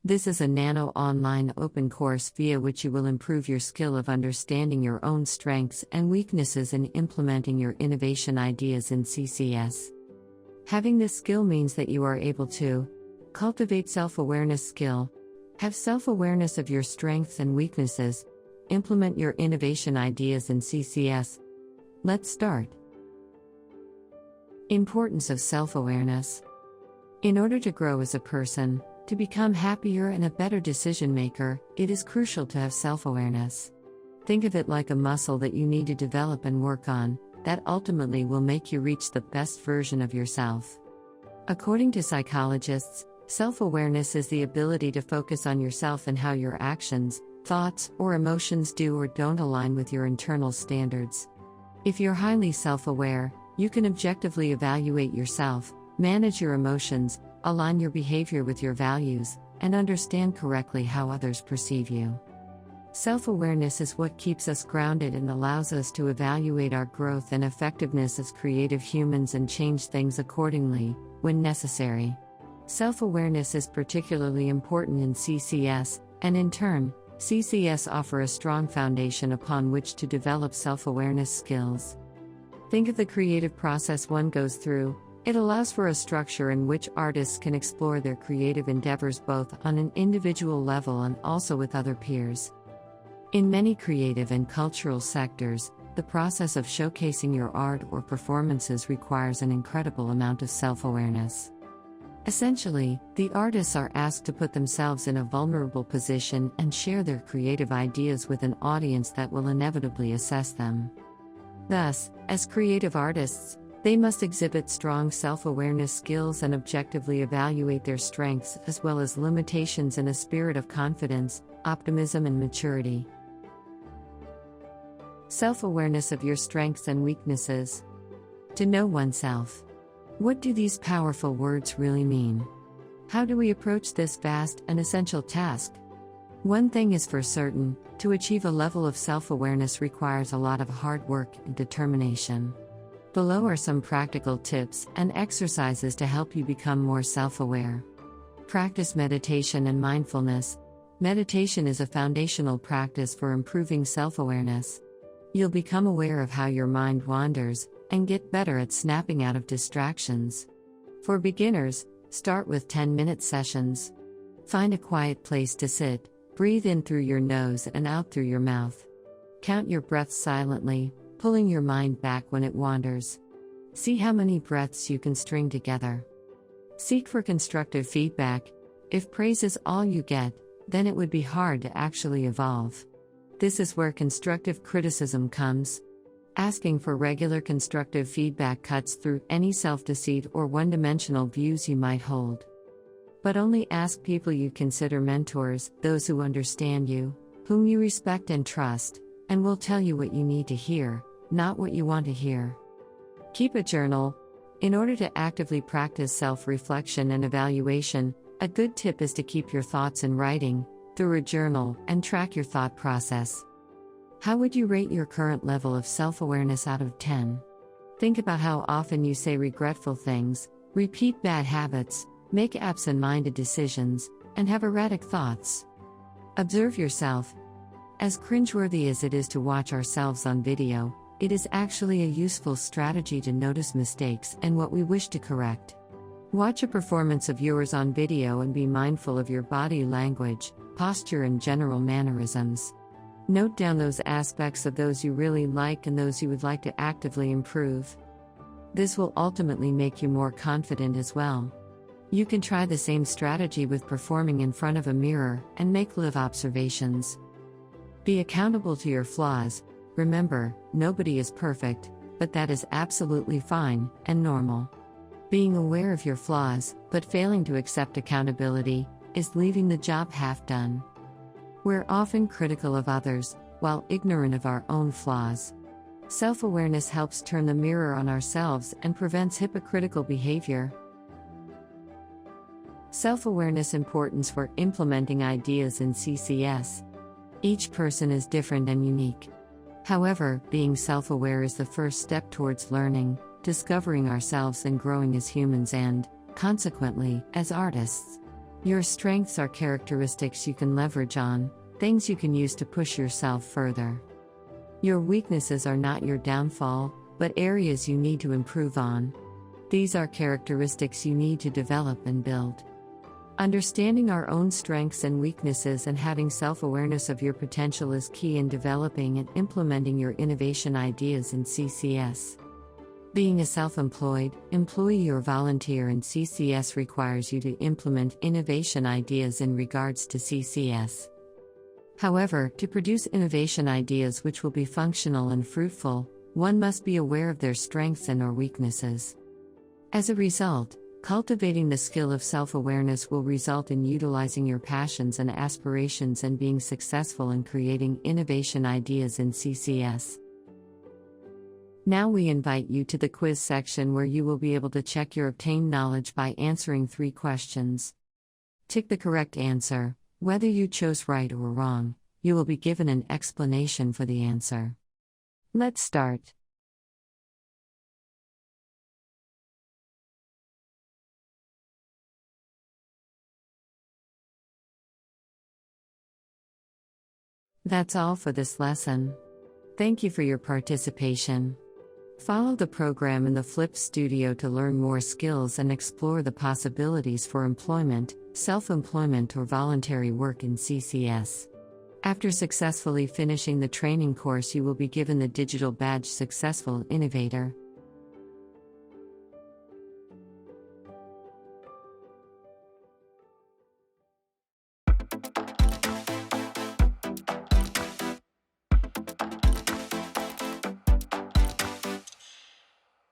This is a nano online open course via which you will improve your skill of understanding your own strengths and weaknesses and implementing your innovation ideas in CCS. Having this skill means that you are able to cultivate self-awareness skill, have self-awareness of your strengths and weaknesses, implement your innovation ideas in CCS. Let's start. Importance of self-awareness. In order to grow as a person, to become happier and a better decision maker, it is crucial to have self-awareness. Think of it like a muscle that you need to develop and work on, that ultimately will make you reach the best version of yourself. According to psychologists, self-awareness is the ability to focus on yourself and how your actions, thoughts, or emotions do or don't align with your internal standards. If you're highly self-aware, you can objectively evaluate yourself, manage your emotions, align your behavior with your values, and understand correctly how others perceive you. Self-awareness is what keeps us grounded and allows us to evaluate our growth and effectiveness as creative humans and change things accordingly, when necessary. Self-awareness is particularly important in CCS, and in turn, CCS offer a strong foundation upon which to develop self-awareness skills. Think of the creative process one goes through. It allows for a structure in which artists can explore their creative endeavors both on an individual level and also with other peers. In many creative and cultural sectors, the process of showcasing your art or performances requires an incredible amount of self-awareness. Essentially, the artists are asked to put themselves in a vulnerable position and share their creative ideas with an audience that will inevitably assess them. Thus, as creative artists, they must exhibit strong self-awareness skills and objectively evaluate their strengths as well as limitations in a spirit of confidence, optimism, and maturity. Self-awareness of your strengths and weaknesses. To know oneself. What do these powerful words really mean? How do we approach this vast and essential task? One thing is for certain, to achieve a level of self-awareness requires a lot of hard work and determination. Below are some practical tips and exercises to help you become more self-aware. Practice meditation and mindfulness. Meditation is a foundational practice for improving self-awareness. You'll become aware of how your mind wanders and get better at snapping out of distractions. For beginners, start with 10-minute sessions. Find a quiet place to sit, breathe in through your nose and out through your mouth. Count your breaths silently, pulling your mind back when it wanders. See how many breaths you can string together. Seek for constructive feedback. If praise is all you get, then it would be hard to actually evolve. This is where constructive criticism comes. Asking for regular constructive feedback cuts through any self-deceit or one-dimensional views you might hold. But only ask people you consider mentors, those who understand you, whom you respect and trust, and will tell you what you need to hear, not what you want to hear. Keep a journal. In order to actively practice self-reflection and evaluation, a good tip is to keep your thoughts in writing, through a journal, and track your thought process. How would you rate your current level of self-awareness out of 10? Think about how often you say regretful things, repeat bad habits, make absent-minded decisions, and have erratic thoughts. Observe yourself. As cringeworthy as it is to watch ourselves on video, it is actually a useful strategy to notice mistakes and what we wish to correct. Watch a performance of yours on video and be mindful of your body language, posture, and general mannerisms. Note down those aspects of those you really like and those you would like to actively improve. This will ultimately make you more confident as well. You can try the same strategy with performing in front of a mirror and make live observations. Be accountable to your flaws. Remember, nobody is perfect, but that is absolutely fine and normal. Being aware of your flaws, but failing to accept accountability, is leaving the job half done. We're often critical of others, while ignorant of our own flaws. Self-awareness helps turn the mirror on ourselves and prevents hypocritical behavior. Self-awareness importance for implementing ideas in CCS. Each person is different and unique. However, being self-aware is the first step towards learning, discovering ourselves and growing as humans and, consequently, as artists. Your strengths are characteristics you can leverage on, things you can use to push yourself further. Your weaknesses are not your downfall, but areas you need to improve on. These are characteristics you need to develop and build. Understanding our own strengths and weaknesses and having self-awareness of your potential is key in developing and implementing your innovation ideas in CCS. Being a self-employed, employee or volunteer in CCS requires you to implement innovation ideas in regards to CCS. However, to produce innovation ideas which will be functional and fruitful, one must be aware of their strengths and/or weaknesses. As a result, cultivating the skill of self-awareness will result in utilizing your passions and aspirations and being successful in creating innovation ideas in CCS. Now we invite you to the quiz section where you will be able to check your obtained knowledge by answering 3 questions. Tick the correct answer. Whether you chose right or wrong, you will be given an explanation for the answer. Let's start. That's all for this lesson. Thank you for your participation. Follow the program in the Flip Studio to learn more skills and explore the possibilities for employment, self-employment or voluntary work in CCS. After successfully finishing the training course, you will be given the digital badge Successful Innovator.